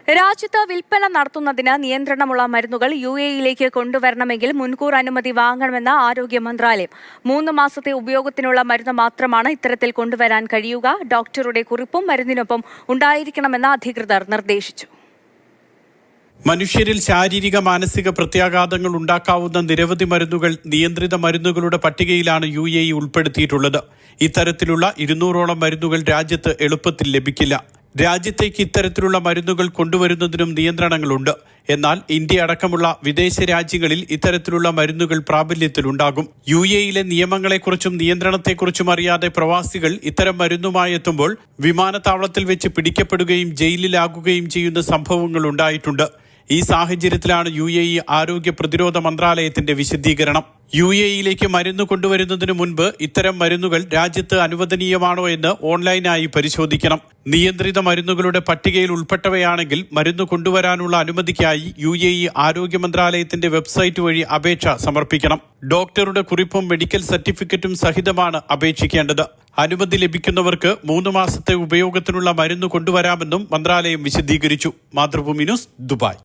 രാജ്യത്ത് വിൽപ്പന നടത്തുന്നതിന് നിയന്ത്രണമുള്ള മരുന്നുകൾ UAE-യിലേക്ക് കൊണ്ടുവരണമെങ്കിൽ മുൻകൂർ അനുമതി വാങ്ങണമെന്ന ആരോഗ്യ മന്ത്രാലയം. 3 മാസത്തെ ഉപയോഗത്തിനുള്ള മരുന്ന് മാത്രമാണ് ഇത്തരത്തിൽ കൊണ്ടുവരാൻ കഴിയുക. ഡോക്ടറുടെ കുറിപ്പും മരുന്നിനൊപ്പം ഉണ്ടായിരിക്കണമെന്ന് അധികൃതർ നിർദ്ദേശിച്ചു. മനുഷ്യരിൽ ശാരീരിക മാനസിക പ്രത്യാഘാതങ്ങൾ ഉണ്ടാക്കാവുന്ന നിരവധി മരുന്നുകൾ നിയന്ത്രിത മരുന്നുകളുടെ പട്ടികയിലാണ് UAE ഉൾപ്പെടുത്തിയിട്ടുള്ളത്. ഇത്തരത്തിലുള്ള 200ഓളം മരുന്നുകൾ രാജ്യത്ത് എളുപ്പത്തിൽ ലഭിക്കില്ല. രാജ്യത്തേക്ക് ഇത്തരത്തിലുള്ള മരുന്നുകൾ കൊണ്ടുവരുന്നതിനും നിയന്ത്രണങ്ങളുണ്ട്. എന്നാൽ ഇന്ത്യ അടക്കമുള്ള വിദേശ രാജ്യങ്ങളിൽ ഇത്തരത്തിലുള്ള മരുന്നുകൾ പ്രാബല്യത്തിലുണ്ടാകും. UAE-യിലെ നിയമങ്ങളെക്കുറിച്ചും നിയന്ത്രണത്തെക്കുറിച്ചും അറിയാതെ പ്രവാസികൾ ഇത്തരം മരുന്നുമായി എത്തുമ്പോൾ വിമാനത്താവളത്തിൽ വെച്ച് പിടിക്കപ്പെടുകയും ജയിലിലാകുകയും ചെയ്യുന്ന സംഭവങ്ങൾ ഉണ്ടായിട്ടുണ്ട്. ഈ സാഹചര്യത്തിലാണ് UAE ആരോഗ്യ പ്രതിരോധ മന്ത്രാലയത്തിന്റെ വിശദീകരണം. UAE-യിലേക്ക് മരുന്ന് കൊണ്ടുവരുന്നതിന് മുൻപ് ഇത്തരം മരുന്നുകൾ രാജ്യത്ത് അനുവദനീയമാണോ എന്ന് ഓൺലൈനായി പരിശോധിക്കണം. നിയന്ത്രിത മരുന്നുകളുടെ പട്ടികയിൽ ഉൾപ്പെട്ടവയാണെങ്കിൽ മരുന്ന് കൊണ്ടുവരാനുള്ള അനുമതിക്കായി UAE ആരോഗ്യ മന്ത്രാലയത്തിന്റെ വെബ്സൈറ്റ് വഴി അപേക്ഷ സമർപ്പിക്കണം. ഡോക്ടറുടെ കുറിപ്പും മെഡിക്കൽ സർട്ടിഫിക്കറ്റും സഹിതമാണ് അപേക്ഷിക്കേണ്ടത്. അനുമതി ലഭിക്കുന്നവർക്ക് 3 മാസത്തെ ഉപയോഗത്തിനുള്ള മരുന്ന് കൊണ്ടുവരാമെന്നും മന്ത്രാലയം വിശദീകരിച്ചു. Mathrubhumi news, Dubai.